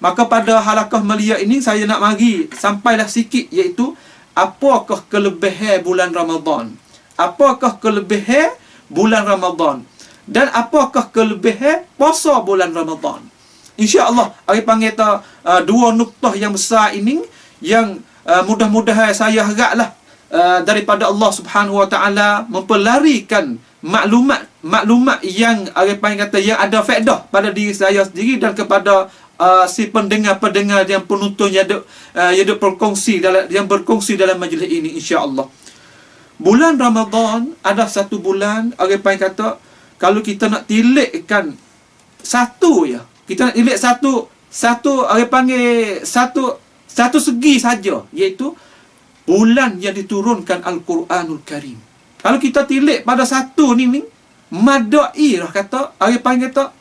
Maka pada halaqah mulia ini saya nak mari sampailah sikit, iaitu apakah kelebihan bulan Ramadan? Apakah kelebihan bulan Ramadan? Dan apakah kelebihan puasa bulan Ramadan? InsyaAllah, saya panggil dua nuktah yang besar ini yang mudah-mudahan saya haraplah daripada Allah Subhanahu Wa Taala mempelarikan maklumat yang yang ada faedah pada diri saya sendiri dan kepada si pendengar-pendengar yang penonton yang berkongsi dalam majlis ini, insya-Allah. Bulan Ramadan ada satu bulan, kalau kita nak tilekkan satu ya, kita nak tilik satu segi saja, iaitu bulan yang diturunkan Al-Quranul Karim. Kalau kita tilik pada satu ni madai lah kata,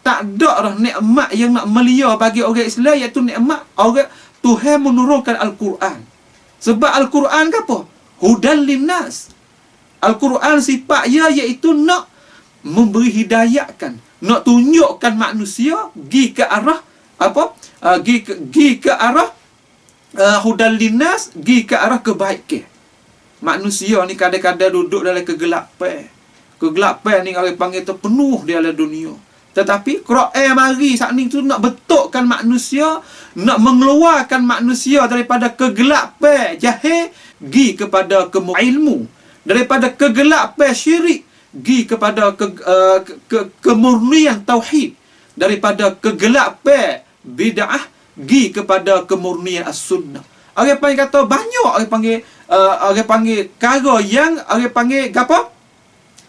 tak ada lah nikmat yang nak melia bagi orang Islam, iaitu nikmat orang Tuhan menurunkan Al-Quran. Sebab Al-Quran ke apa? Hudan linnas. Al-Quran sifat ia iaitu nak memberi hidayahkan, nak tunjukkan manusia gi ke arah apa? Gi ke arah hudan linnas, gi ke arah kebaikan. Manusia ni kadang-kadang duduk dalam kegelapan. Kegelapan ni orang panggil tu penuh di dalam dunia. Tetapi Quran mari saat ni tu nak betulkan manusia, nak mengeluarkan manusia daripada kegelapan jahil gi kepada ilmu, daripada kegelapan syirik gi kepada kemurnian tauhid, daripada kegelapan bid'ah gi kepada kemurnian as-sunnah. Orang panggil kata banyak orang panggil cara yang orang panggil apa?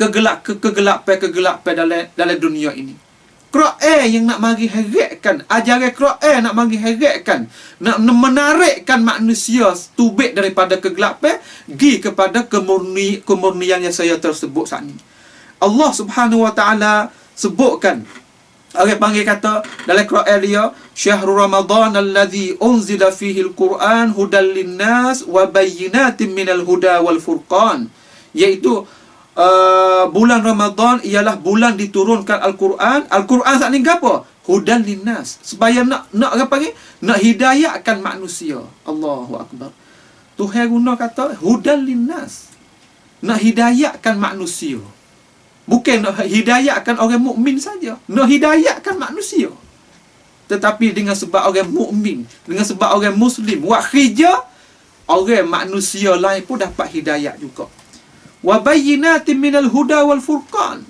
Kegelapan dalam dunia ini. Quran yang nak mari heratkan, ajaran Quran nak mari heratkan, nak menarikkan manusia tubik daripada kegelapan gi kepada kemurnian yang saya tersebut saat ini. Allah Subhanahu Wa Taala sebutkan, orang panggil kata dalam Quran dia, syahrul Ramadan alladhi unzila fihi al-Quran hudan linnas wa bayyinatin minal huda wal furqan, iaitu bulan Ramadan ialah bulan diturunkan Al-Quran. Al-Quran saat ni apa? Hudan linnas, supaya nak apa panggil, nak hidayahkan manusia. Allahu akbar. Tuhan guna kata hudan linnas, nak hidayahkan manusia. Bukan nak hidayahkan orang mukmin saja, nak hidayahkan manusia. Tetapi dengan sebab orang mukmin, dengan sebab orang muslim, wa khija, orang manusia lain pun dapat hidayah juga. Wa bayyinatin minal huda wal furqan.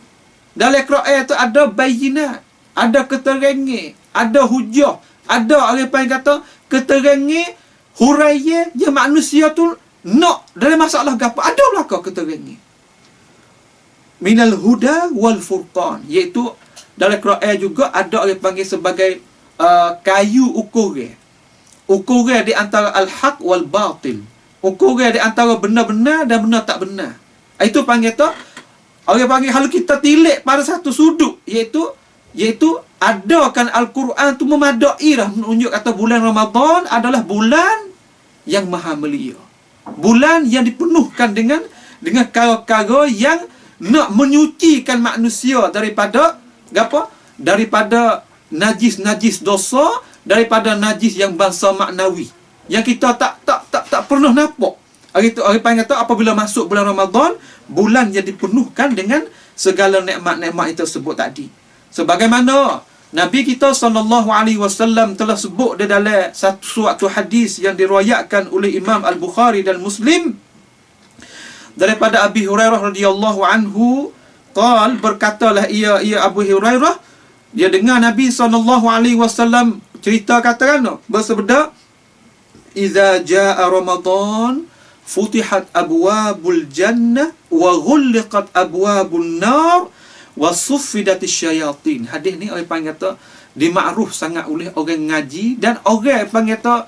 Dalam Quran itu ada bayyinat, ada keterangan, ada hujah, ada orang panggil kata keterangan huraian yang manusia tu nak dalam masalah gapo, ada belaka keterangan. Minal huda wal furqan, iaitu dalam Quran juga ada orang panggil sebagai kayu ukuran. Ukuran di antara al-haq wal batil. Ukuran di antara benar-benar dan benar tak benar. Itu panggil tu, orang panggil kalau kita tilik pada satu sudut, iaitu adakan Al-Quran tu memadai lah, menunjuk kata bulan Ramadan adalah bulan yang maha mulia. Bulan yang dipenuhkan dengan perkara-perkara yang nak menyucikan manusia daripada apa? Daripada najis-najis dosa, daripada najis yang bangsa maknawi yang kita tak pernah nampak. Orang panggil kata apabila masuk bulan Ramadan, bulan yang dipenuhkan dengan segala nikmat-nikmat itu tersebut tadi. Sebagaimana Nabi kita SAW telah sebut di dalam suatu hadis yang diriwayatkan oleh Imam Al-Bukhari dan Muslim daripada Abi Hurairah radhiyallahu anhu, berkatalah ia Abu Hurairah, dia dengar Nabi SAW cerita katakan, bersabda, "Idza jaa Ramadan futihat abwabul jannah wa ghulliqat abwabun nar wa suffidatis syayatin." Hadis ni orang panggil kata dimakruf sangat oleh orang ngaji dan orang panggil kata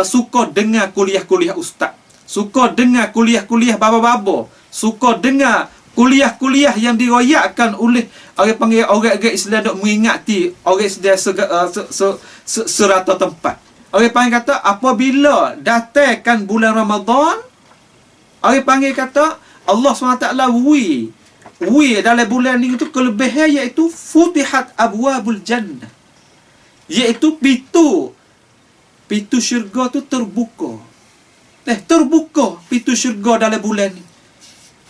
suka dengar kuliah-kuliah ustaz, suka dengar kuliah-kuliah baba-baba, suka dengar kuliah-kuliah yang diriwayatkan oleh orang panggil orang-orang Islam dok mengingati orang Islam serata tempat. Orang panggil kata apabila datangkan bulan Ramadan, orang panggil kata Allah SWT wi dalam bulan ni itu kelebihan, iaitu futihat abwabul jannah, iaitu pintu pintu syurga tu terbuka. Terbuka pintu syurga dalam bulan ni.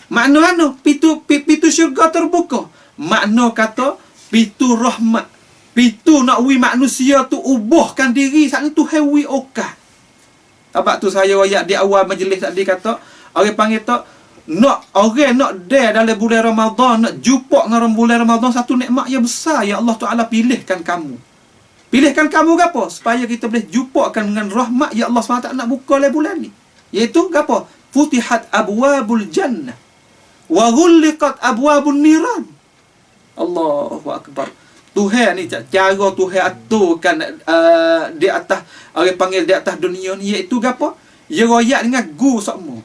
Makna anu pintu syurga terbuka. Makna kata pintu rahmat. Pintu nak wi manusia tu ubahkan diri saat ni tu hewi okah. Sebab tu saya ayat di awal majlis tadi kata, orang panggil tak nak orang nak dia dalam bulan Ramadan, nak jumpa dengan bulan Ramadan, satu nikmat yang besar yang Allah Taala pilihkan kamu. Pilihkan kamu gapo? Supaya kita boleh jumpakan dengan rahmat yang Allah SWT nak buka dalam bulan ni. Iaitu gapo? Futihat abwabul jannah wa ghulliqat abwabun niran. Allahu akbar. Tuhan ni cara Tuhan aturkan di atas, orang panggil di atas dunia ni, iaitu gapo? Ya royak dengan gu semua.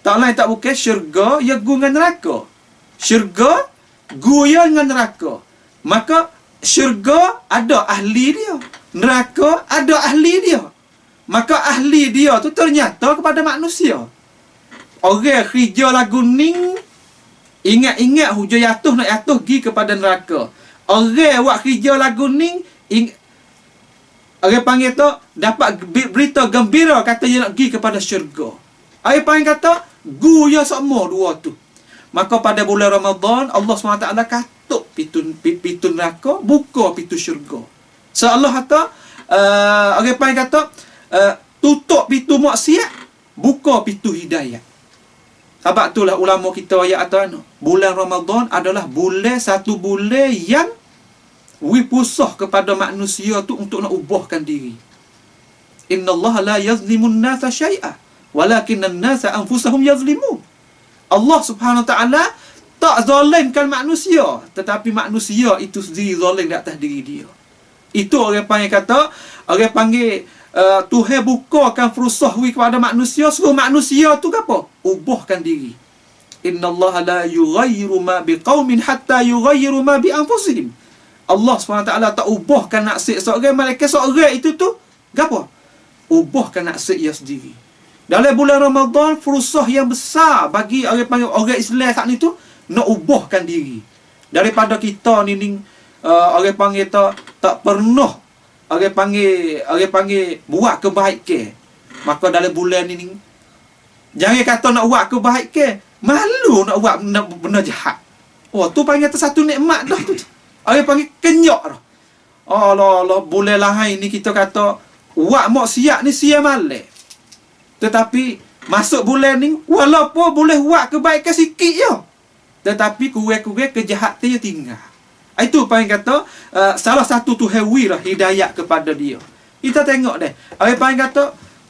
Tak lain tak bukan syurga ya gu dengan neraka. Syurga gu ya dengan neraka. Maka syurga ada ahli dia, neraka ada ahli dia. Maka ahli dia tu ternyata kepada manusia. Orang kerja lagu ning ingat-ingat hujan jatuh nak jatuh pergi kepada neraka. Orang buat kerja lagu ning orang panggil tu dapat berita gembira kata dia nak pergi kepada syurga. Orang panggil kata gu ya semua dua tu. Maka pada bulan Ramadan Allah SWT katuk pintu neraka, buka pintu syurga. So Allah kata orang panggil kata tutup pintu maksiat, buka pintu hidayah. Sebab itulah ulama kita ayat atas bulan Ramadan adalah satu bulan yang wipusah kepada manusia tu untuk nak ubahkan diri. Innallaha la yazlimun nasa syai'a walakinnan nasa anfusahum yazlimun. Allah Subhanahu wa taala tak zalimkan manusia, tetapi manusia itu sendiri zalim di atas diri dia. Itu orang panggil kata, orang panggil Tuhan bukakan fursah kepada manusia, suruh manusia tu apa? Ubahkan diri. Innallaha la yughayyiru ma biqaumin hatta yughayyiru ma bi anfusihim. Allah SWT tak ubahkan nasib seorang, malaikat seorang itu tu gapo? Ubahkan nasib ia sendiri. Dalam bulan Ramadan fursah yang besar bagi orang panggil orang Islam saat ni tu nak ubahkan diri. Daripada kita ni orang panggil tak pernah orang panggil buat kebaikan. Maka dalam bulan ni jangan kata nak buat kebaikan, malu nak buat benda jahat. Oh tu panggil satu nikmat dah tu. Orang panggil kenyak dah. Allah bulan lain ni kita kata buat maksiat ni sia malam. Tetapi masuk bulan ni walaupun boleh buat kebaikan sikit je, tetapi kurang-kurang kejahatan dia tinggal. Itu panggil kata salah satu Tuhan wirah hidayah kepada dia. Kita tengok deh. Orang panggil kata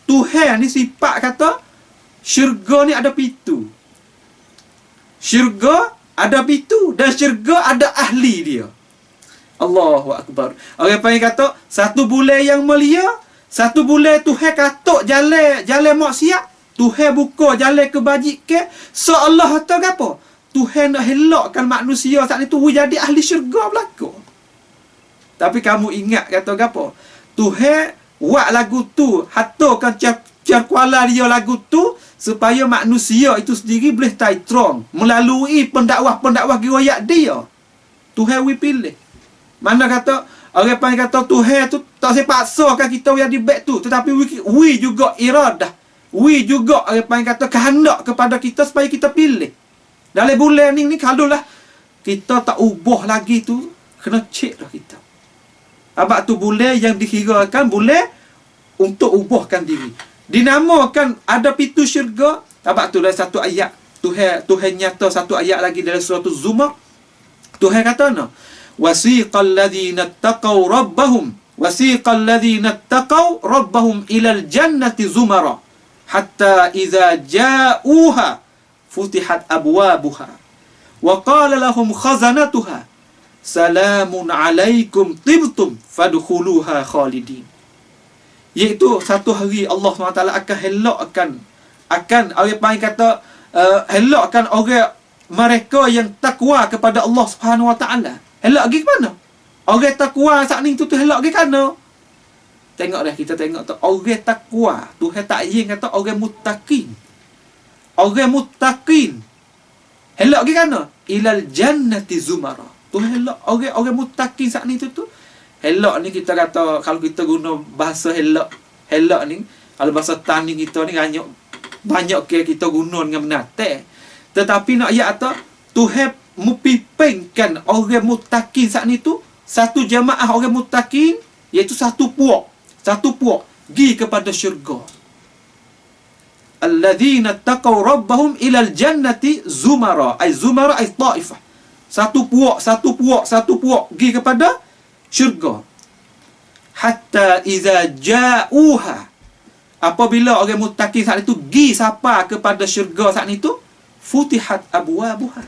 Tuhan ni sifat kata syurga ni ada pintu. Syurga ada pintu dan syurga ada ahli dia. Allahu akbar. Orang panggil kata satu bulan yang mulia, satu bulan Tuhan katuk jalan maksiat, Tuhan buka jalan kebajikan, seolah kata apa? Tuhan nak elakkan manusia saat itu jadi ahli syurga belaka. Tapi kamu ingat kata apa? Tuhan buat lagu tu, haturkan kuala dia lagu tu supaya manusia itu sendiri boleh stay strong melalui pendakwah-pendakwah riwayat dia. Tuhan pilih. Mana kata orang panggil kata Tuhan tu tak saya paksakan kita yang di back tu, tetapi we juga iradah, we juga orang panggil kata kehendak kepada kita supaya kita pilih. Dalam bulan ni kalau lah kita tak ubah lagi tu, kena cek dah kita. Sebab tu bulan yang dikirakan bulan untuk ubahkan diri. Dinamakan ada pintu syurga. Sebab tu dalam satu ayat Tuhan nyata satu ayat lagi dalam surah Az-Zumar. Tuhan kata wasiqal ladzina taqaw rabbahum ilal jannati zumara hatta idza ja'uha futihat abwabuha wa qala lahum khazanatuha salamun alaikum tibtum fadkhuluha khalidin. Iaitu satu hari Allah SWT akan helakkan orang panggil kata helakkan orang mereka yang takwa kepada Allah Subhanahu Wa Taala. Helak pergi ke mana? Orang takwa saat ni tu helak pergi ke mana? Tengok dah, kita tengok tu. Orang takwa, Tuhan tak ingin kata orang muttaqin. Orang muttaqin helak pergi ke mana? Ilal jannati zumara. Tuhan helak orang muttaqin saat ni tu helak ni kita kata, kalau kita guna bahasa helak helak ni, kalau bahasa tani kita ni banyak kita guna dengan binatang. Tetapi nak ayat atau Tuhan mempipingkan orang muttaqin saat ni tu, satu jemaah orang muttaqin, iaitu satu puak pergi kepada syurga. Alladzina taqaw rabbahum ilal jannati zumara ay ta'ifah. Satu puak pergi kepada syurga. Hatta iza ja'uha, apabila orang muttaqin saat itu pergi sapa kepada syurga saat itu, futihat abwabuha.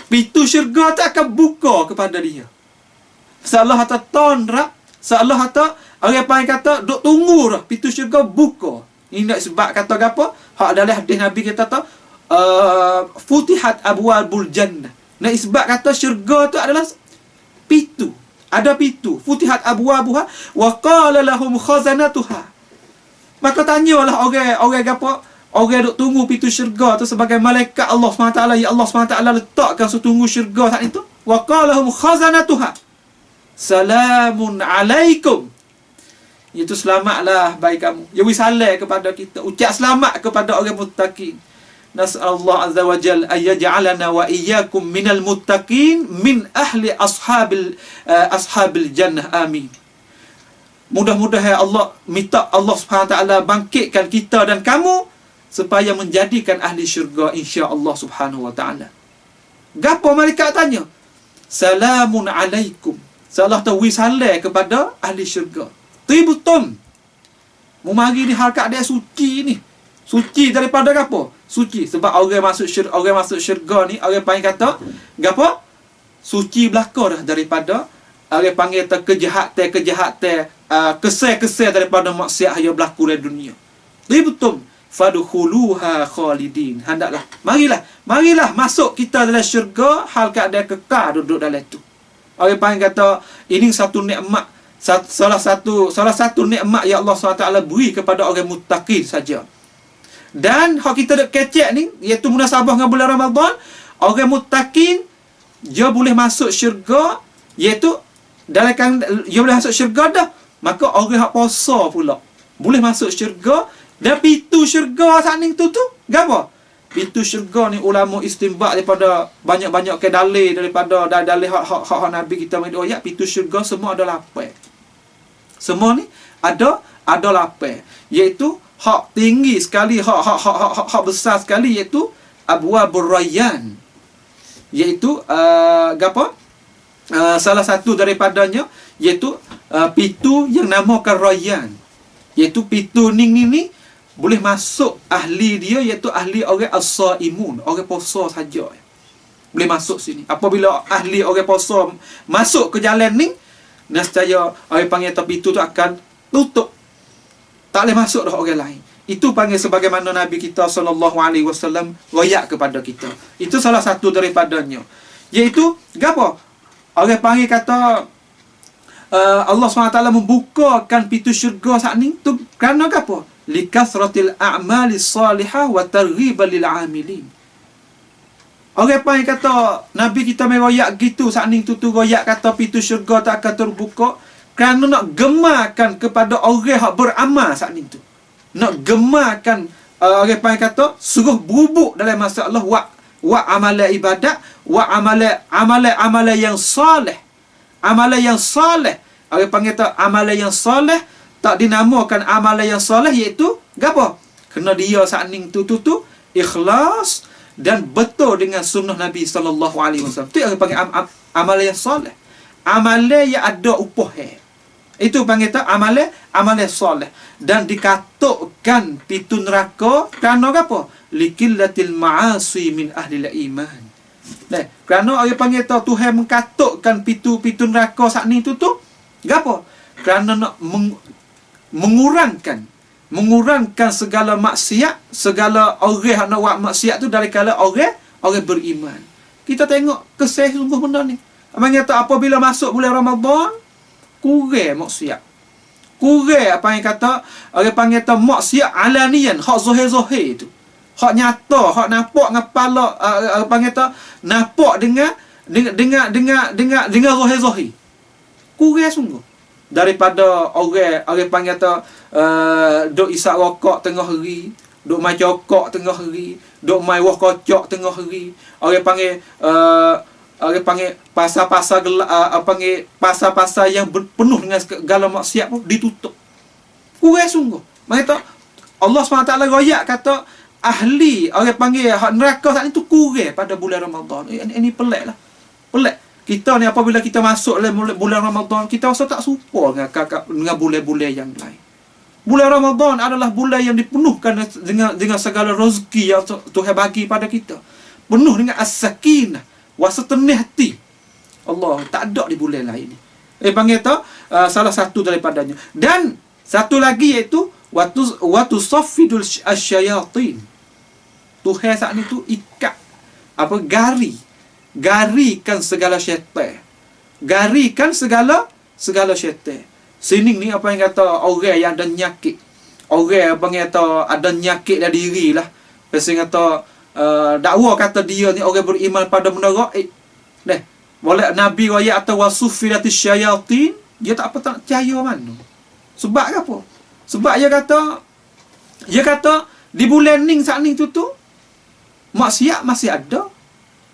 Pintu syurga tu akan buka kepada dia. Seolah kata tonrak, seolah kata orang panggil kata duk tunggu dah pintu syurga buka. Ini nak sebab kata apa? Hak dalam hadis Nabi kita tahu futihat abwabul jannah. Nak sebab kata syurga tu adalah pintu. Ada pintu. Futihat abwabuha wa qala lahum khazanatuha. Maka tanyalah orang apa? Orang duk tunggu pintu syurga tu sebagai malaikat Allah SWT. Ya Allah SWT letakkan setunggu syurga saat itu. Wa qala lahum khazanatuha salamun alaikum. Itu selamatlah bagi kamu. Ya wisalam kepada kita. Ucap selamat kepada orang muttaqin. Nas'alullah azza wa jalla ay yaj'alana wa iyyakum minal muttaqin min ahli ashabil jannah. Amin. Mudah-mudahan Allah minta Allah Subhanahu wa taala bangkitkan kita dan kamu supaya menjadikan ahli syurga insya-Allah Subhanahu wa taala. Gapo malaikat tanya? Salamun alaikum. Seolah tahu wisalam kepada ahli syurga. Tibtum. Mu mari ni harkat dia suci ni. Suci daripada apa? Suci sebab orang masuk syurga ni, orang panggil kata gapo? Suci belaka dah daripada orang panggil kejahatan, kesal daripada maksiat yang berlaku di dunia. Tibtum fadkhuluha khalidin. Hendaklah marilah masuk kita dalam syurga hal keadaan kekal duduk dalam itu. Orang panggil kata ini satu nikmat, salah satu nikmat yang Allah SWT beri kepada orang muttaqin saja. Dan hak kita nak kecek ni, iaitu munasabah dengan bulan Ramadan, orang muttaqin dia boleh masuk syurga, iaitu dia boleh masuk syurga dah. Maka orang hak puasa pula boleh masuk syurga. Dan pintu syurga saat ni tu gapo? Pintu syurga ni ulama istinbat daripada banyak-banyak ke dalil daripada dalil hak Nabi kita mai ayat, pintu syurga semua ada lapan. Semua ni ada lapan, iaitu hak tinggi sekali, hak besar sekali, iaitu abwabur rayyan, iaitu gapo? Salah satu daripadanya iaitu pintu yang namakan rayyan, iaitu pintu ni boleh masuk ahli dia, iaitu ahli orang as-saimun, orang puasa saja boleh masuk sini. Apabila ahli orang puasa masuk ke jalan ni, nescaya orang panggil pintu tu akan tutup, tak boleh masuk dah orang lain. Itu panggil sebagaimana Nabi kita SAW royak kepada kita. Itu salah satu daripadanya, iaitu gapo? Orang panggil kata Allah SWT membukakan pintu syurga saat ni tu kerana apa? Likasratil a'malis salihah wa targhiban lil 'amilin. Orang panggil kata Nabi kita meroyak gitu saat ni tu royak kata pintu syurga tak akan terbuka kerana nak gemarkan kepada orang yang beramal saat ni tu. Nak gemarkan orang panggil kata suruh berubuk dalam masa Allah wa amalan ibadat wa amalan yang salih. Amalan yang salih. Orang panggil tak amalan yang salih tak dinamakan amalan yang salih, iaitu gapo? Kena dia saat ni tu ikhlas dan betul dengan sunnah Nabi sallallahu alaihi wasallam. Tu orang panggil amalan yang salih. Amalan yang ada upah. Itu panggil tak amalan salih, dan dikatukkan pintu neraka kerana apa? Likillatil ma'asi min ahli iman. Kerana orang panggil tahu Tuhan mengkatukkan pintu neraka saat ni tu gapo? Kerana nak mengurangkan segala maksiat, segala orang nak buat maksiat tu dari kala orang beriman. Kita tengok kesih sungguh benda ni. Abang kata apabila masuk bulan Ramadan, kurang maksiat. Kurang apa yang kata orang panggil tu maksiat alanian, hak zahir-zahir tu. Hak nyata, hak nampak dengan kepala, panggil tu nampak dengan zahir-zahir. Kurang sungguh. daripada orang panggil duk isap rokok tengah hari, duk main cokok tengah hari, duk main wah kocok tengah hari. Orang panggil pasar-pasar pasar-pasar yang penuh dengan segala maksiat pun ditutup. Kurang sungguh. Maksud Allah SWT royak kata ahli orang panggil hak neraka saat itu kurang pada bulan Ramadan. Ini pelik lah. Pelik. Kita ni apabila kita masuk dalam bulan Ramadan, kita rasa tak serupa dengan bulan-bulan yang lain. Bulan Ramadan adalah bulan yang dipenuhkan dengan segala rezeki yang Tuhan bagi pada kita. Penuh dengan as-sakinah, wasatanih hati. Allah tak ada di bulan lain ni. Panggil tu salah satu daripadanya. Dan satu lagi iaitu watu saffidul asyayatin. Tuhan saat ni tu ikat garikan segala syaitan. Garikan segala syaitan. Sini ni apa yang kata orang yang ada nyakit. Orang apa yang kata ada nyakit dalam diri lah. Pasal kata dakwa kata dia ni orang beriman pada benda gaib. Boleh Nabi royak atau wasuffilatis syayatin, dia tak percaya mana. Sebab apa? Sebab dia kata di bulan ni saat ni tu maksiat masih ada.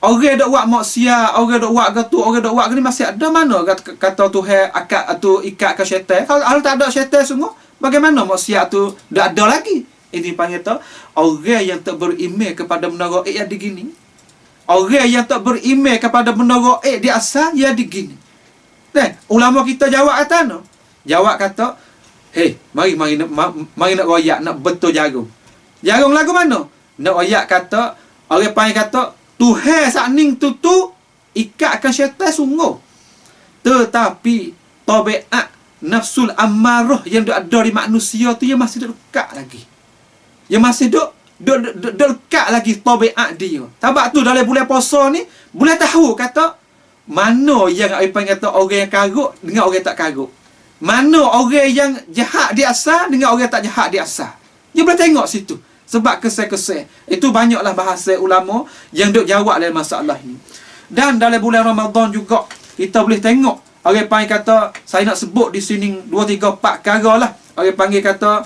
Orang dok buat maksiat, orang dok buat gitu, orang dok buat gini masih ada mana kata Tuhan akad atau ikat ke syaitan. Kalau tak ada syaitan semua, bagaimana maksiat tu dak ada lagi? Ini panggil tu orang yang tak beriman kepada benda gaib yang digini. Orang yang tak beriman kepada benda gaib di asal ya digini. Ulama kita jawab kata no. Jawab kata, "Hey, mari nak royak, nak betul jagung." Jagung lagu mana? Nak royak kata, orang panggil kata Tuhan sakning tu ikatkan syaitan sungguh. Tetapi tabiat nafsul ammarah yang ada di manusia tu yang masih dekat lagi. Yang masih dekat lagi tabiat dia. Sebab tu dalam bulan puasa ni boleh tahu kata mana yang apa kata orang yang karut dengan orang tak karut. Mana orang yang jahat di asal dengan orang tak jahat di asal. Dia boleh tengok situ. Sebab kesel-kesel. Itu banyaklah bahasa ulama yang duk jawab dalam masalah ini. Dan dalam bulan Ramadan juga, kita boleh tengok. Orang panggil kata, saya nak sebut di sini 2, 3, 4 perkara lah. Orang panggil kata,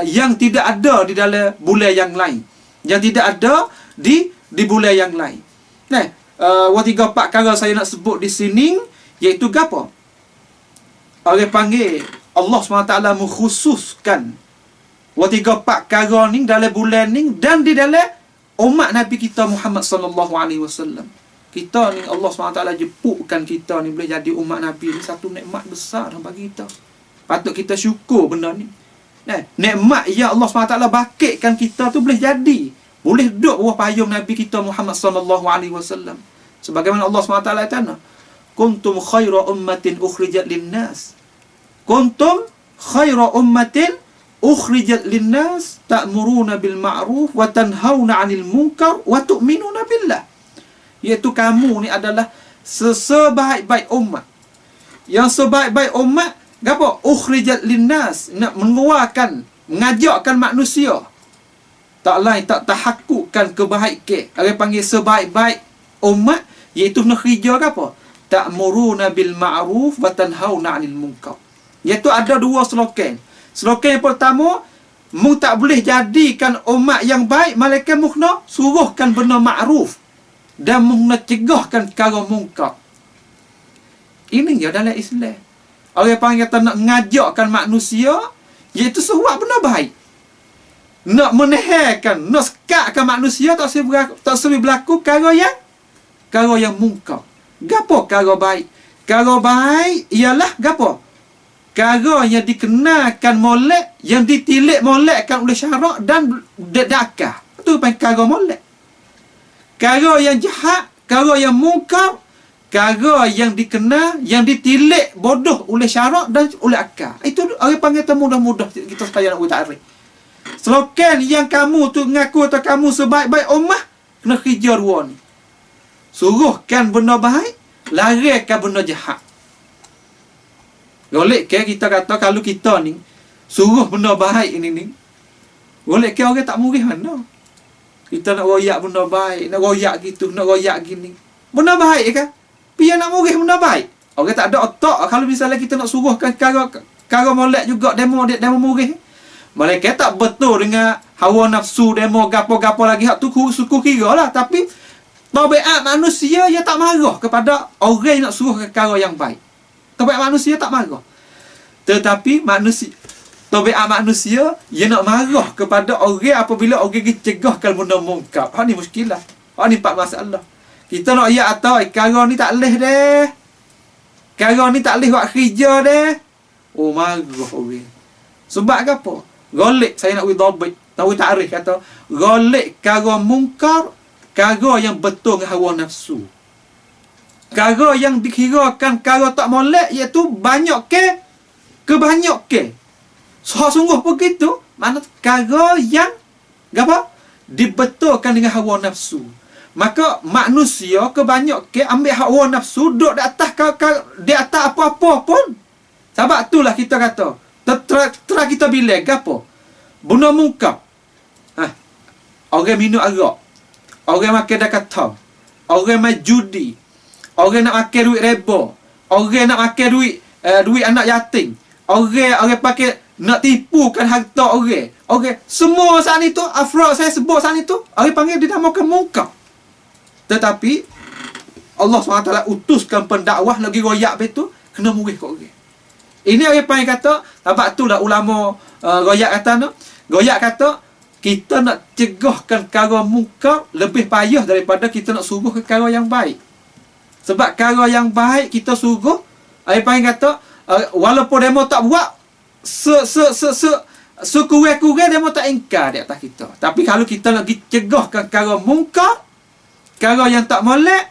yang tidak ada di dalam bulan yang lain. Yang tidak ada di bulan yang lain. 2, 3, 4 perkara saya nak sebut di sini, iaitu apa? Orang panggil, Allah SWT mengkhususkan 2, 3, 4 perkara ni dalam bulan ni dan di dalam umat Nabi kita Muhammad sallallahu alaihi wasallam. Kita ni Allah SWT jemputkan kita ni boleh jadi umat Nabi ni satu nikmat besar bagi kita. Patut kita syukur benda ni. Nikmat yang Allah SWT bakitkan kita tu boleh jadi. Boleh duduk bawah payung Nabi kita Muhammad sallallahu alaihi wasallam. Sebagaimana Allah SWT kata, "Kuntum khaira ummatin ukhrijat lin-nas." Kuntum khaira ummatin ukhrijat linnas ta'muruna bil ma'ruf wa tanhauna 'anil munkar wa tu'minuna billah. Iaitu kamu ni adalah sebaik-baik umat. Yang sebaik-baik umat gapo? Ukhrijat linnas, nak mengeluarkan, mengajakkan manusia. Tak lain tak tahakkukan kebaikan. Orang panggil sebaik-baik umat iaitu nak kerja gapo? Ta'muruna bil ma'ruf wa tanhauna 'anil munkar. Iaitu ada dua slogan. Slogan yang pertama, mu tak boleh jadikan umat yang baik malaikat mu kena suruhkan benda makruf dan mu kena cegahkan perkara mungkar. Ini ya dalam Islam. Orang panggil kata nak ngajakkan manusia iaitu suruh benda baik. Nak meneherkan, nak sekatkan manusia tak boleh berlaku perkara yang mungkar. Gapo perkara baik? Perkara baik ialah gapo? Perkara yang dikenakan molek, yang ditilik molekkan oleh syarak dan dakah. Itu perkara molek. Perkara yang jahat, perkara yang mungkar, perkara yang dikena, yang ditilik bodoh oleh syarak dan oleh akal. Itu orang panggil tu mudah-mudah kita sekalian nak tarik. Slogan yang kamu tu ngaku atau kamu sebaik-baik ummah, kena kerja dua ni. Suruhkan benda baik, larikan benda jahat. Golek ke kita kata kalau kita ni suruh benda baik ini ni, golek ke orang tak murih mana? Kita nak royak benda baik, nak royak gitu, nak royak gini. Benda baik kan? Biar nak murih benda baik. Orang tak ada otak kalau misalnya kita nak suruhkan kara molek juga demo murih. Mereka tak betul dengan hawa nafsu demo gapo-gapo lagi hak tu suku kira lah. Tapi tabiat manusia ia tak marah kepada orang yang nak suruh perkara yang baik. Tabiat manusia tak marah. Tetapi tabiat manusia ia nak marah kepada orang apabila orang dicegahkan benda mungkar. Hak ni muskilah. Hak ni empat masalah. Kita nak ayat atau perkara ni tak leh deh. Perkara ni tak leh buat kerja deh. Oh marah orang. Sebab apa? Golek saya nak widhabit. Tahu takrif kata golek perkara mungkar, perkara yang betul dengan hawa nafsu. Perkara yang dikirakan perkara tak molek iaitu banyak kebanyak. So sungguh begitu, mana perkara yang apa? Dibetulkan dengan hawa nafsu. Maka manusia kebanyak ambil hawa nafsu duduk di atas apa-apa pun. Sebab itulah kita kata Terang kita bilang apa? Benda mungkar. Orang minum arak, orang makan dakatau, orang main judi, orang nak makan duit reba, orang nak makan duit anak yatim, orang pakai nak tipukan harta orang. Semua saat itu afrod saya sebut saat itu orang panggil dinamakan mungkar. Tetapi Allah SWT utuskan pendakwah lagi royak betul kena murih kat orang. Ini orang panggil kata, sebab itulah ulama royak kata kita nak cegahkan perkara mungkar lebih payah daripada kita nak suruh perkara yang baik. Sebab perkara yang baik kita suruh, orang panggil kata walaupun demo tak buat sekurang-kurang demo tak ingkar di atas kita. Tapi kalau kita lagi cegahkan perkara mungkar, perkara yang tak molek,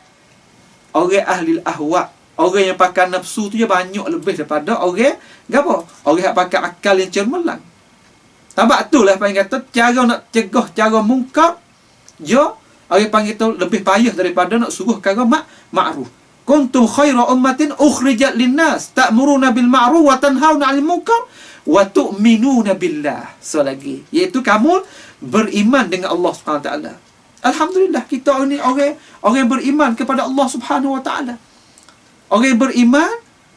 orang ahli ahwa, orang yang pakai nafsu tu je banyak lebih daripada orang yang pakai akal yang cermelang. Sebab itulah panggil kata cara nak cegah cara mungkar, orang panggil tu lebih payah daripada nak suruh perkara ma'ruf. Kuntum khaira ummatin ukhrijat linnas ta'muruna bil ma'ruf wa tanhauna 'anil munkar wa tu'minuna billah. So lagi, iaitu kamu beriman dengan Allah Subhanahu wa taala. Alhamdulillah kita ni orang yang beriman kepada Allah Subhanahu wa taala. Orang yang beriman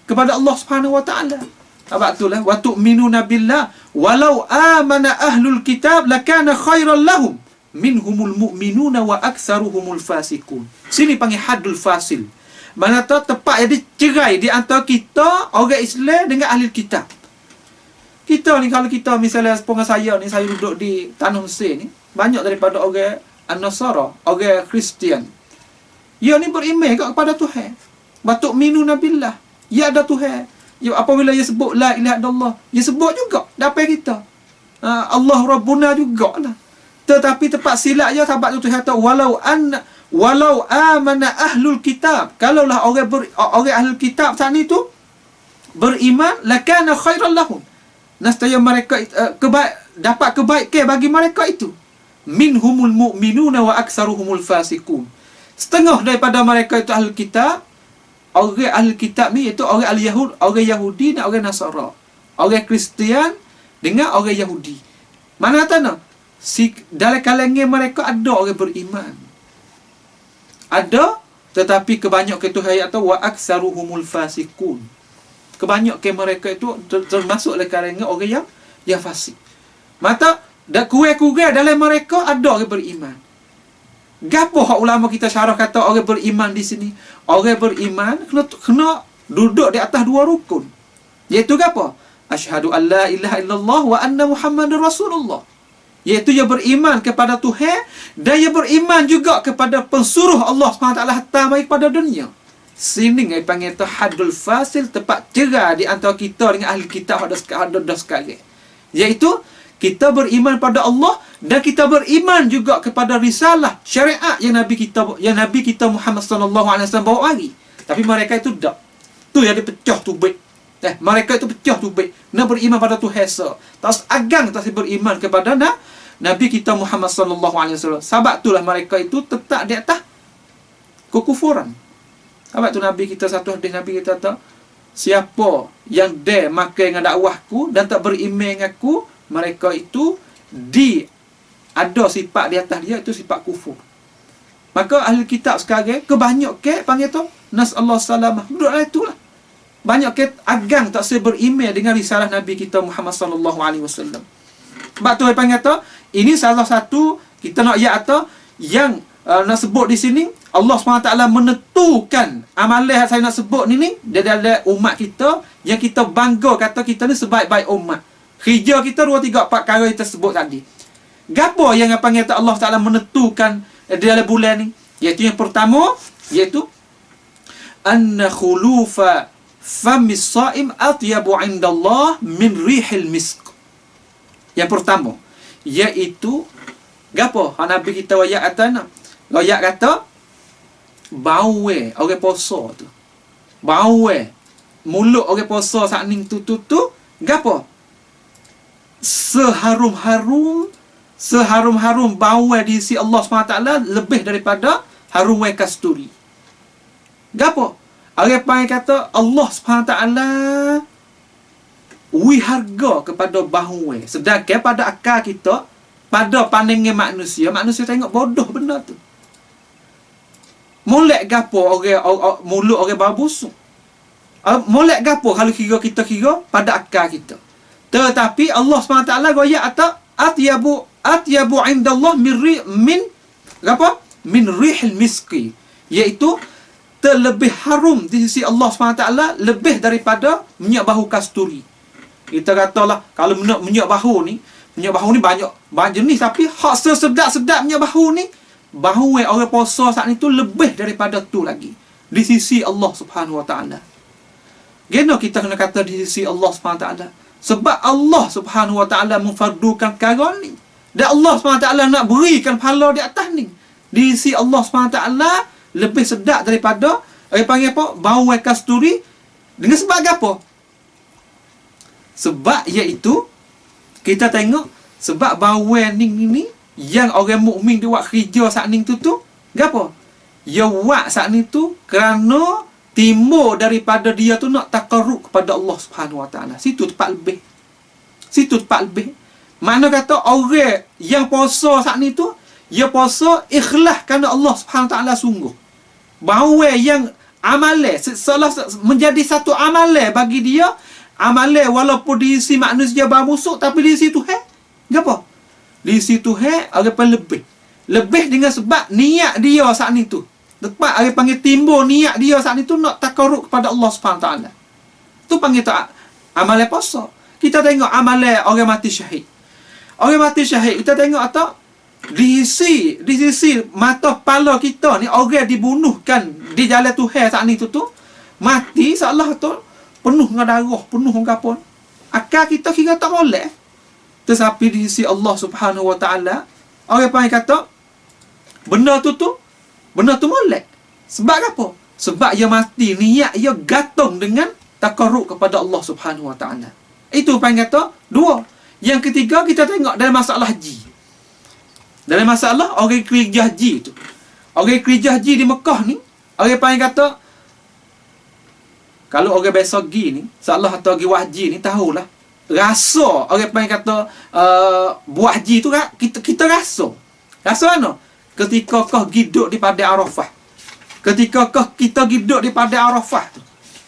kepada Allah Subhanahu wa taala. Sebab itulah wa tu'minuna billah walau amana ahlul kitab lakana khairan lahum minhumul mu'minuna wa aktsaruhumul fasiqun. Sini panggil haddul fasil. Mana tahu tepat jadi cerai di antara kita orang Islam dengan ahli kitab. Kita ni kalau kita misalnya sepengah saya ni, saya duduk di Tanah Mesir ni, banyak daripada orang An-Nasara, orang Kristian. Ya ni beriman kepada Tuhan. Wa tu'minuna billah. Ya ada Tuhan. Ya, apabila ia sebut la ilaha illallah, ia sebut juga dapat kita. Allah Rabbuna jugalah. Tetapi tepat silap je sebab tu Tuhan kata walau amana ahlul kitab. Kalaulah orang ahlul kitab saat itu beriman lakana khairan lahum. Nescaya mereka dapat kebaikan bagi mereka itu. Minhumul mu'minuna wa aktsaruhumul fasiqun. Setengah daripada mereka itu ahlul kitab. Orang ahli kitab ni iaitu orang ahli orang Yahudi dan orang Nasara. Orang Kristian dengan orang Yahudi. Mana kata dalam kalangan mereka ada orang beriman. Ada, tetapi kebanyakan itu ayat tu wa aktsaruhumul fasiqun. Kebanyakan mereka itu termasuk dalam kalangan orang yang fasik. Maka dak kurang-kurang dalam mereka ada orang beriman. Gapo hak ulama kita syarah kata orang beriman di sini? Orang beriman kena duduk di atas dua rukun. Iaitu gapo? Asyhadu an la ilaha illallah wa anna Muhammadar Rasulullah. Iaitu ia beriman kepada Tuhan dan ia beriman juga kepada pensuruh Allah SWT hatta mai kepada dunia. Sini ai panggil tu haddul fasil, tepat cerai di antara kita dengan ahli kitab ada sekali. Iaitu kita beriman pada Allah dan kita beriman juga kepada risalah syariat yang Nabi kita Muhammad sallallahu alaihi wasallam bawa mari. Tapi mereka itu tak. Tu yang dipecah tu baik. Mereka itu pecah tu baik. Nak beriman pada Tuhan sa. Tak agang tak beriman kepada Nabi kita Muhammad sallallahu alaihi wasallam. Sebab itulah mereka itu tetap di atas kekufuran. Sebab tu Nabi kita satu hadis Nabi kita kata, siapa yang dia makan dengan dakwahku dan tak beriman dengan aku, mereka itu ada sifat di atas dia, itu sifat kufur. Maka ahli kitab sekarang kebanyakan panggil tu nas Allah salamah. Duduk lah itulah. banyak ke agang tak berimej dengan risalah Nabi kita Muhammad sallallahu alaihi wasallam. Sebab tu dia panggil kata, ini salah satu kita nak kata yang nak sebut di sini Allah SWT menentukan amalan yang saya nak sebut ni dia dalam umat kita yang kita bangga kata kita ni sebaik-baik umat. Kerja kita 2 3 4 perkara kita sebut tadi. Gapo yang apa kata Allah Taala menentukan di dalam bulan ni? Iaitu yang pertama iaitu anna khulufa famis shaim atyabu indallah min rihil misk. Yang pertama iaitu gapo? Nabi kita wayak kata royak kata bau orang puasa tu. Bau mulut orang puasa saat ni tu gapo? Seharum-harum bau di sisi Allah SWT lebih daripada harum kasturi. Gapo? Orang panggil kata Allah SWT wi harga kepada bau. Sedangkan pada akal kita, pada pandangan manusia tengok bodoh benda tu. Molek gapo orang mulut orang bau busuk. Molek gapo kalau kita kira pada akal kita. Tetapi Allah SWT goyak atyabu indallah min apa? Min rihil miski. Iaitu terlebih harum di sisi Allah SWT lebih daripada minyak bahu kasturi. Kita katalah kalau minyak bahu ni banyak jenis, tapi hak sedap minyak bahu ni, bahu orang puasa saat itu lebih daripada tu lagi di sisi Allah Subhanahu Wa Taala. Geno kita kena kata di sisi Allah Subhanahu Wa Taala sebab Allah Subhanahu Wa Taala memfardukan perkara ni dan Allah Subhanahu Wa Taala nak berikan pahala di atas ni. Di sisi Allah Subhanahu Wa Taala lebih sedap daripada panggil apa? Bau kasturi. Dengan sebab apa? Sebab iaitu kita tengok sebab bau ni yang orang mukmin dia buat kerja saat ni tu gapo? Dia buat saat ni tu kerana timbul daripada dia tu nak takarrub kepada Allah Subhanahu Wa Taala. Situ tempat lebih. Mana kata orang yang puasa saat ni tu dia puasa ikhlas kerana Allah Subhanahu Wa Taala sungguh. Bahawa yang amalan menjadi satu amalan bagi dia, amalan walaupun diisi manusia bermusuk tapi diisi Tuhan. Gapo? Diisi Tuhan orang pun lebih dengan sebab niat dia saat ni tu. Tepat orang panggil timbul niat dia saat itu nak takarrub kepada Allah Subhanahu Taala. Tu panggil tak amalan puasa. Kita tengok amalan orang mati syahid. Orang mati syahid kita tengok atau di sisi mata kepala kita ni orang dibunuhkan di jalan Tuhan saat ni tu mati seolah tu penuh dengan darah, penuh dengan apa. Akal kita kira tak boleh. Tetapi di sisi Allah Subhanahu Wa Taala orang panggil kata benda tu molek. Sebab apa? Sebab dia mati, niat dia gantung dengan takarrub kepada Allah Subhanahu Wa Taala. Itu panggil kata dua. Yang ketiga kita tengok dalam masalah haji. Dalam masalah orang kerja haji tu. Orang kerja haji di Mekah ni, orang panggil kata kalau orang biasa pergi ni, seolah atau pergi haji ni tahulah. Rasa orang panggil kata buat haji tu kita rasa. Rasa mana? Ketika kau hidup di padang Arafah. Ketika kau kita hidup di padang Arafah tu.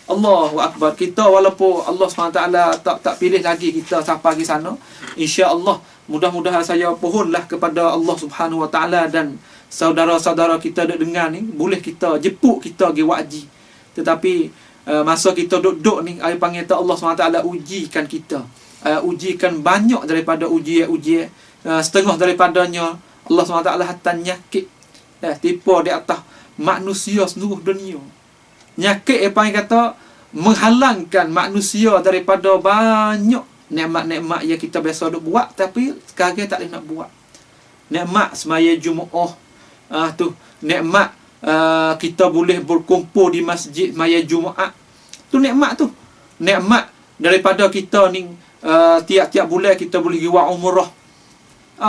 Allahu Akbar. Kita walaupun Allah SWT tak pilih lagi kita sampai di sana, insya-Allah mudah-mudahan saya pohonlah kepada Allah Subhanahu Wa Taala dan saudara-saudara kita duk dengar ni boleh kita jemput kita pergi haji. Tetapi masa kita duduk ni ai panggil Allah SWT ujikan kita. Ujikan banyak daripada ujian. Setengah daripadanya Allah SWT hantar nyakit tipu di atas manusia seluruh dunia. Nyakit apa yang kata menghalangkan manusia daripada banyak nikmat-nikmat yang kita biasa duk buat tapi sekarang tak boleh nak buat. Nikmat semaya Jumaat tu, nikmat kita boleh berkumpul di masjid semaya Jumaat. Tu nikmat tu. Nikmat daripada kita ni tiap-tiap bulan kita boleh pergi buat umrah.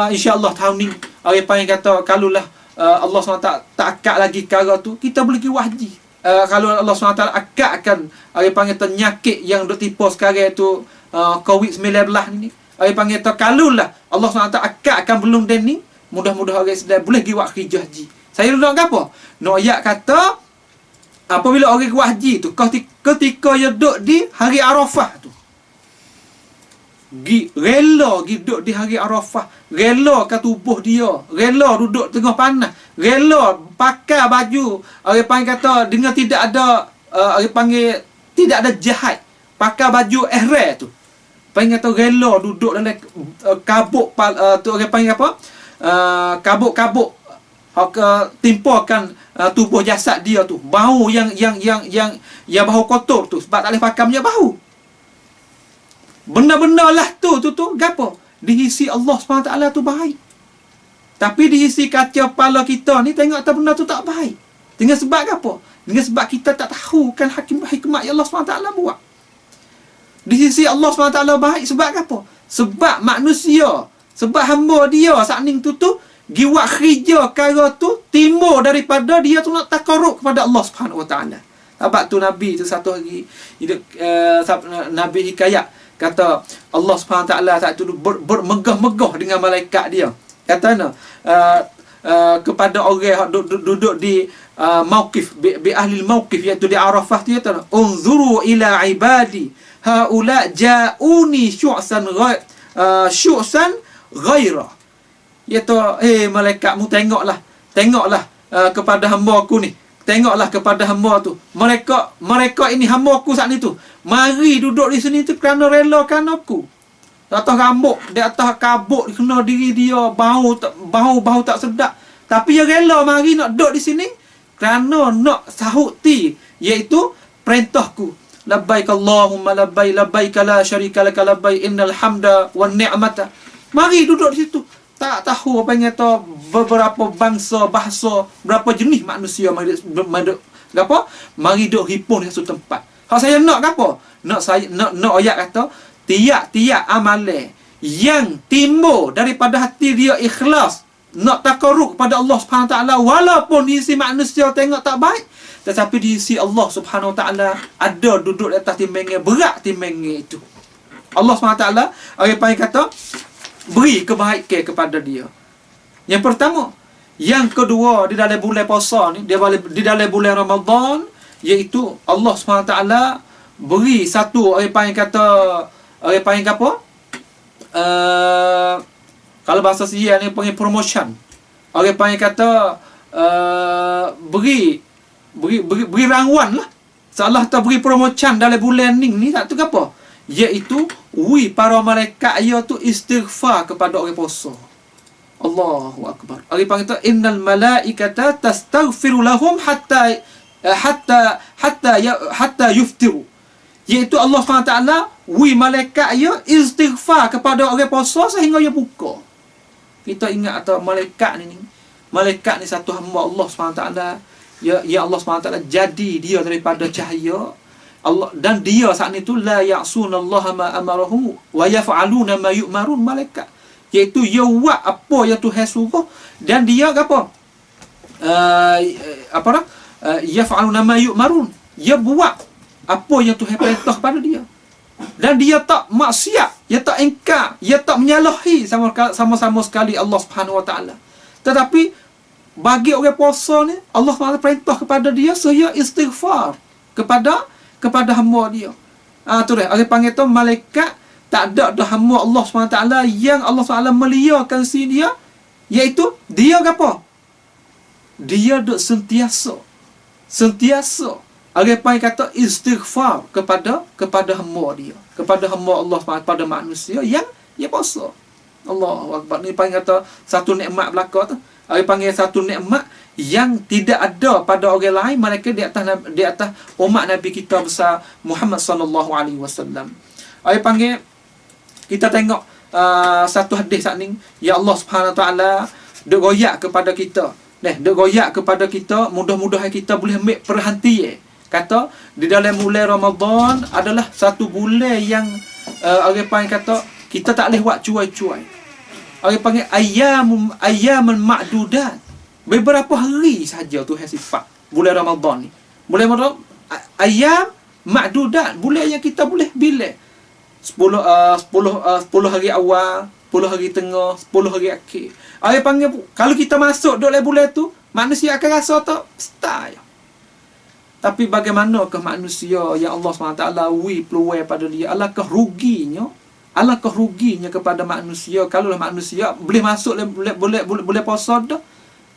InsyaAllah tahun ni apa yang kata kalulah Allah SWT tak akad lagi perkara tu, kita boleh pergi haji. Kalau Allah SWT akadkan panggil penyakit yang duk tipu sekarang tu COVID-19 ni, panggil kalulah Allah SWT akadkan belum dan ni, mudah-mudahan orang Islam boleh pergi buat kerja haji. Saya nak apa? Nak ayat kata apabila orang buat haji tu, ketika dia duduk di hari Arafah tu, rela duduk di hari Arafah, rela ke tubuh dia, rela duduk tengah panas, rela pakai baju, orang panggil kata dengan tidak ada orang panggil tidak ada jahat, pakai baju ihram tu, panggil kata rela duduk dalam kabuk tu, orang panggil apa, kabuk-kabuk timpakan tubuh jasad dia tu, bau yang bau kotor tu, sebab tak boleh pakai punya bau. Benda-benda lah tu gapo? Diisi Allah SWT tu baik. Tapi diisi kaca kepala kita ni, tengok tak benda tu tak baik. Dengan sebab gapo? Dengan sebab kita tak tahu kan hikmat yang Allah SWT buat. Diisi Allah SWT baik sebab gapo? Sebab manusia, sebab hamba dia saat ni tu giwak kerja kara tu timur daripada dia tu nak takarrub kepada Allah Subhanahu Wa Taala. Sebab tu Nabi tu satu hari Nabi hikayat kata Allah Subhanahu Wa Taala saat tu bermegah-megah dengan malaikat dia. Kata kepada orang yang duduk di mauqif bi ahli mauqif, iaitu di Arafah tu, kata unzuru ila ibadi haula ja'uni syu'san ghaira. Iaitu malaikatmu tengoklah kepada hamba aku ni, tengoklah kepada hamba tu, mereka ini hamba aku saat ni tu mari duduk di sini tu kerana relakan aku. Di atas rambut, di atas kabuk kena diri dia, bau tak sedap, tapi dia rela mari nak duduk di sini kerana nak sahuti iaitu perintahku. Labbaik Allahumma labbaik, labbaik la syarika lak, labbaik innal hamda wan ni'mata. Mari duduk di situ. Tak tahu apa yang kata beberapa bangsa, bahasa, berapa jenis manusia mari duk himpun di satu tempat. Hak saya nak gapo? Nak ayat kata tiap-tiap amalan yang timbul daripada hati dia ikhlas, nak takarrub kepada Allah Subhanahu Wa Taala, walaupun diisi manusia tengok tak baik, tetapi diisi Allah Subhanahu Wa Taala ada duduk di atas timbangnya, berat timbangnya itu. Allah Subhanahu Wa Taala apa yang kata beri kebaikan kepada dia. Yang pertama. Yang kedua, di dalam bulan puasa ni, di dalam bulan Ramadan, iaitu Allah SWT beri satu apa yang kata apa? Kalau bahasa Sia ni panggil promotion. Apa yang kata beri rangwan lah. Salah tak beri promotion dalam bulan ni tak tu apa? Iaitu para malaikat iaitu istighfar kepada orang puasa. Allahu akbar. Allah panggil tu innal malaikata tastaghfiru lahum hatta yuftiru. Iaitu Allah SWT malaikat ia istighfar kepada orang puasa sehingga ia buka. Kita ingat atau malaikat ni satu hamba Allah SWT. Ya Allah SWT jadi dia daripada cahaya Allah, dan dia saat itu la ya'sunallaha ma amarahu wa yaf'aluna ma yu'marun, malaikat iaitu dia buat apa yang Tuhan suruh, dan dia apa yaf'aluna ma yu'marun, dia buat apa yang Tuhan perintah kepada dia, dan dia tak maksiat, dia tak ingkar, dia tak menyalahi sama-sama sekali Allah Subhanahu Wa Taala. Tetapi bagi orang puasa ni, Allah SWT perintah kepada dia saya istighfar kepada hamba dia. Tu dah. Orang panggil tu malaikat tak ada hamba Allah SWT yang Allah SWT meliakan si dia, iaitu dia apa? Dia duk sentiasa. Orang panggil kata istighfar kepada hamba dia, kepada hamba Allah SWT, pada manusia yang puasa. Allahu akbar. Ni panggil kata satu nikmat belaka tu. Orang panggil satu nikmat yang tidak ada pada orang lain, mereka di atas umat Nabi kita besar Muhammad sallallahu alaihi wasallam. Ai panggil kita tengok satu hadis saat ni, ya Allah Subhanahu taala duk royak kepada kita. Duk royak kepada kita, mudah-mudahan kita boleh ambil perhatian. Kata di dalam bulan Ramadan adalah satu bulan yang orang panggil kata kita tak boleh buat cuai-cuai. Orang panggil ayyamun ma'dudat. Beberapa hari saja Tuhan sifat bulan Ramadan ni. Bulan Ramadan ayyam ma'dudat, bulan yang kita boleh bila 10 hari awal, 10 hari tengah, 10 hari akhir. Orang panggil kalau kita masuk dalam bulan tu, manusia akan rasa tak style. Tapi bagaimanakah manusia yang Allah SWT wi peluang pada dia? Alangkah ruginya kepada manusia kalau manusia boleh masuk, boleh puasa dah,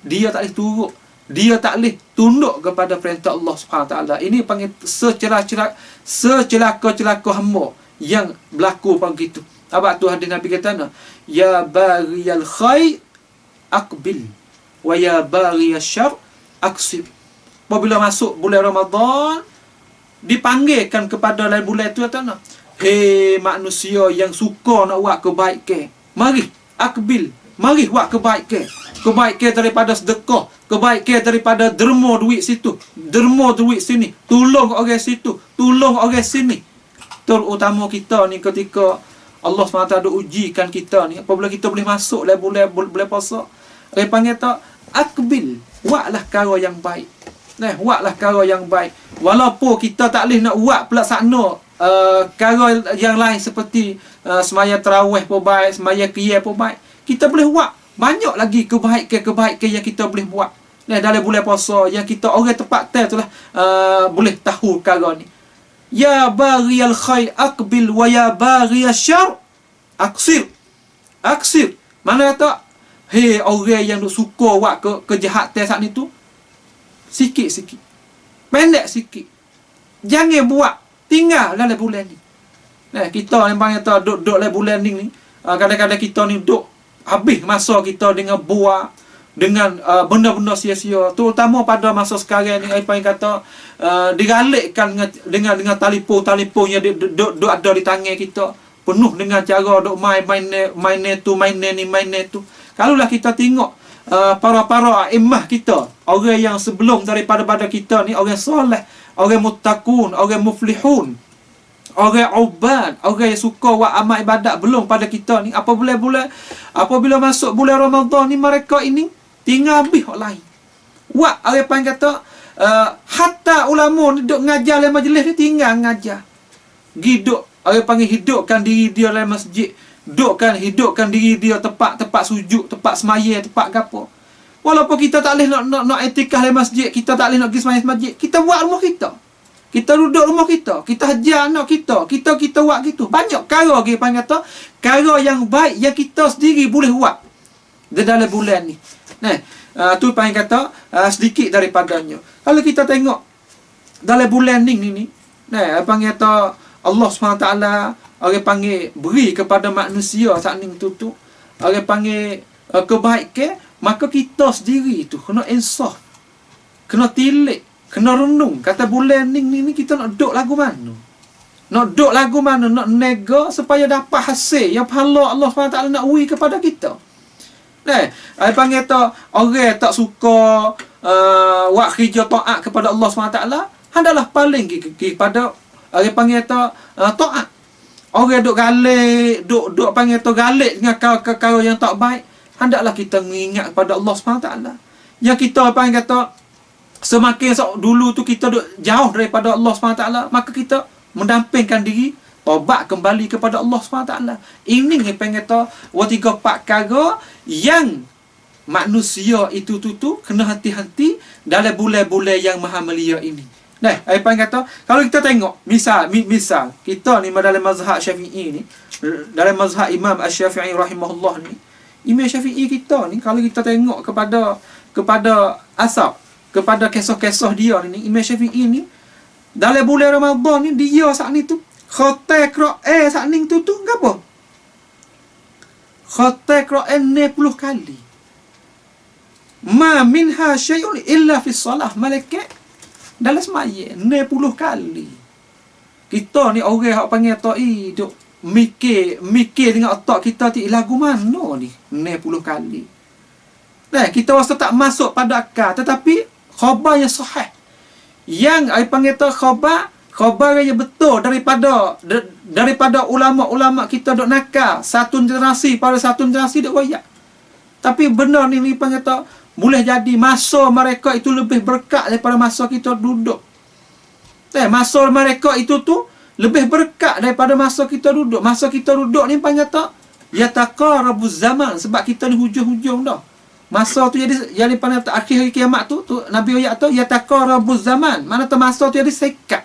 dia tak boleh turut, dia tak boleh tunduk kepada perintah Allah SWT. Ini panggil secelaka-celaka hamba yang berlaku begitu. Sebab tu hadis Nabi kata, ya baghiyal khair aqbil wa ya baghiyasy syarr aqsir. Apabila masuk bulan Ramadan, dipanggilkan kepada lain bulan itu, kata, hei manusia yang suka nak buat kebaikan, mari akbil, mari buat kebaikan. Kebaikan daripada sedekah, kebaikan daripada derma duit situ, derma duit sini, tolong orang situ, tolong orang sini. Terutama kita ni ketika Allah SWT ada ujikan kita ni, apabila kita boleh masuk lah bulan puasa, dia panggil tak akbil, buatlah perkara yang baik. Buatlah perkara yang baik. Walaupun kita tak boleh nak buat pelaksana perkara yang lain seperti semaya tarawih pun baik, semaya qiyam pun baik, kita boleh buat banyak lagi kebaikan yang kita boleh buat dalam bulan puasa, yang kita orang tepat itulah boleh tahu perkara ni. Ya baghiyal khair aqbil wa ya baghiyasy syarr aqsir. Mana kata, hei orang yang suka buat kejahatan saat ni tu, sikit-sikit, pendek sikit, jangan buat, tinggal dalam bulan ni. Kita yang panggil duduk dalam bulan ni, kadang-kadang kita ni duduk habis masa kita dengan buat, dengan benda-benda sia-sia, terutama pada masa sekarang ni. Apa yang kata digalakkan dengan telefon yang duk ada di tangan kita, penuh dengan cara duk main tu. Kalaulah kita tengok para imam kita, orang yang sebelum daripada kita ni, orang soleh, orang muttaqun, orang muflihun, orang ubad, orang yang suka buat amal ibadat belum pada kita ni, apabila masuk bulan Ramadan ni, mereka ini tinggal habis orang lain. Orang panggil kata hatta ulama ni duk ngajar dalam majlis ni, tinggal ngajar. Giduk, orang panggil hidupkan diri dia dalam masjid, hidupkan diri dia tempat sujud, tempat semaya, tempat gapo. Walaupun kita tak boleh nak etikah dalam masjid, kita tak boleh nak pergi sembahyang masjid, kita buat rumah kita. Kita duduk rumah kita, kita hajar anak kita buat gitu. Banyak perkara dia panggil kata, perkara yang baik yang kita sendiri boleh buat di dalam bulan ni. Tu panggil kata sedikit daripadanya. Kalau kita tengok dalam bulan ni panggil kata Allah SWT orang panggil beri kepada manusia saat ni tu orang panggil kebaikan, maka kita sendiri tu kena insaf, kena tilik, kena renung. Kata bulan ni kita nak duduk lagu mana, nak nega supaya dapat hasil yang pahala Allah SWT nak beri kepada kita. Orang panggil orang tak suka buat kerja taat kepada Allah SWT, hendaklah paling kepada orang panggil taat. Orang duk galik, duk panggil galik dengan kau yang tak baik, hendaklah kita mengingat kepada Allah SWT. Yang kita panggil semakin dulu tu kita duk jauh daripada Allah SWT, maka kita mendampingkan diri taubat kembali kepada Allah SWT. Ini yang panggil 3-4 perkara yang manusia itu kena hati-hati dalam bulan-bulan yang maha mulia ini. Apa yang kata, kalau kita tengok misal kita ni dalam mazhab Syafi'i ni, dalam mazhab Imam Asy-Syafi'i rahimahullah ni, Imam Syafi'i kita ni, kalau kita tengok kepada asal, kepada kisah-kisah dia ni, Imam Syafi'i ni dalam bulan Ramadan ni, dia saat ni tu khatam Quran saat ni tu apa? Khatam Quran 60 kali. Ma minha syai'un illa fi shalah, malaikat dalam semaya 60 kali. Kita ni orang yang panggil duk mikir dengan otak kita lagu mana ni 60 kali. Kita rasa tak masuk pada akal, tetapi khabar yang sahih, yang ai panggil khabar yang betul daripada ulama-ulama kita duk nakal, satu generasi pada satu generasi duk royak. Tapi benar ni panggil boleh jadi masa mereka itu lebih berkat daripada masa kita duduk. Masa mereka itu lebih berkat daripada masa kita duduk. Masa kita duduk ni panggil yataqarabuz zaman, sebab kita ni hujung-hujung dah. Masa tu jadi pada akhir hari kiamat tu Nabi ayat tu yataqarabuz zaman. Mana tu masa tu jadi sekat.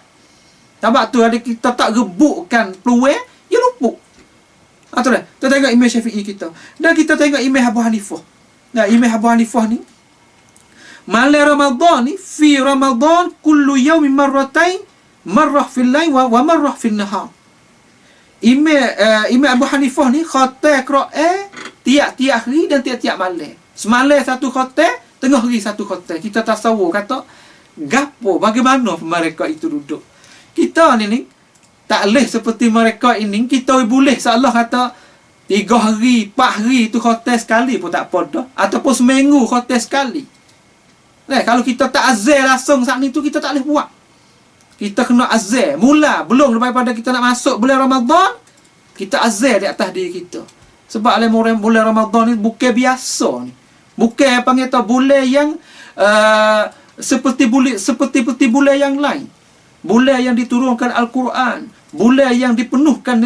Sebab tu ada kita tak rebukkan peluang, dia lupuk. Tu dah. Kita tengok Imam Syafi'i kita. Dan kita tengok Imam Abu Hanifah. Nah, Imam Abu Hanifah ni malam Ramadan ni fi Ramadan kullu yawmin marratain, marrah fil lail wa marrah fil nahar. Imam Abu Hanifah ni khatam Quran tiap-tiap hari dan tiap-tiap malam. Semalam satu khatam, tengah hari satu khatam. Kita tasawur kata gapo bagaimana mereka itu duduk. Kita ni tak boleh seperti mereka ini. Kita boleh seolah kata 3 hari, 4 hari tu khatam sekali pun tak apa dah. Ataupun seminggu khatam sekali. Kalau kita tak azal langsung saat ni tu kita tak boleh buat. Kita kena azal. Mula belum daripada kita nak masuk bulan Ramadan, kita azal di atas diri kita. Sebab bulan Ramadan ni bukan biasa ni. Bukan apa panggil tahu bulan yang seperti bulan yang lain. Bulan yang diturunkan Al-Quran, bulan yang dipenuhkan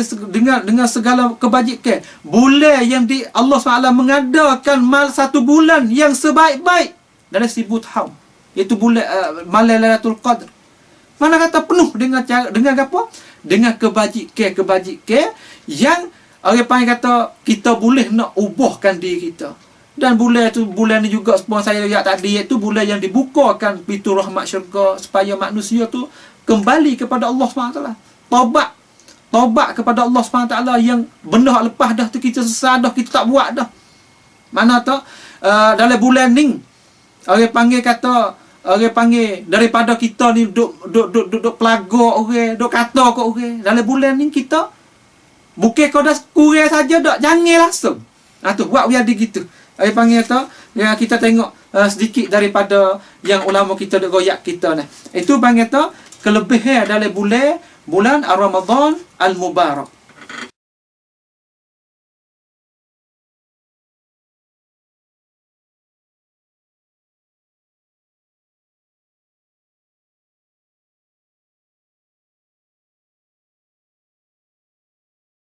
dengan segala kebajikan, bulan yang Allah SWT mengadakan satu bulan yang sebaik-baik dalam 1000 tahun, iaitu bulan malam Lailatul Qadr. Mana kata penuh dengan apa? Dengan kebajikan yang orang panggil kata kita boleh nak ubahkan diri kita. Dan bulan ni juga seperti saya lihat tadi, iaitu bulan yang dibukakan pintu rahmat syurga supaya manusia tu kembali kepada Allah SWT. Taubat kepada Allah SWT yang benda lepas dah tu kita sesat dah, kita tak buat dah. Mana tu dalam bulan ni orang panggil daripada kita ni duk pelagak orang, duk kata kat orang. Dalam bulan ni kita bukan kau dah kurang saja dak, jangan langsung. Tu buat biar gitu. Orang panggil tu yang kita tengok sedikit daripada yang ulama kita duk goyak kita ni. Itu panggil tu kelebihan dalam bulan Ar-Ramadan Al-Mubarak.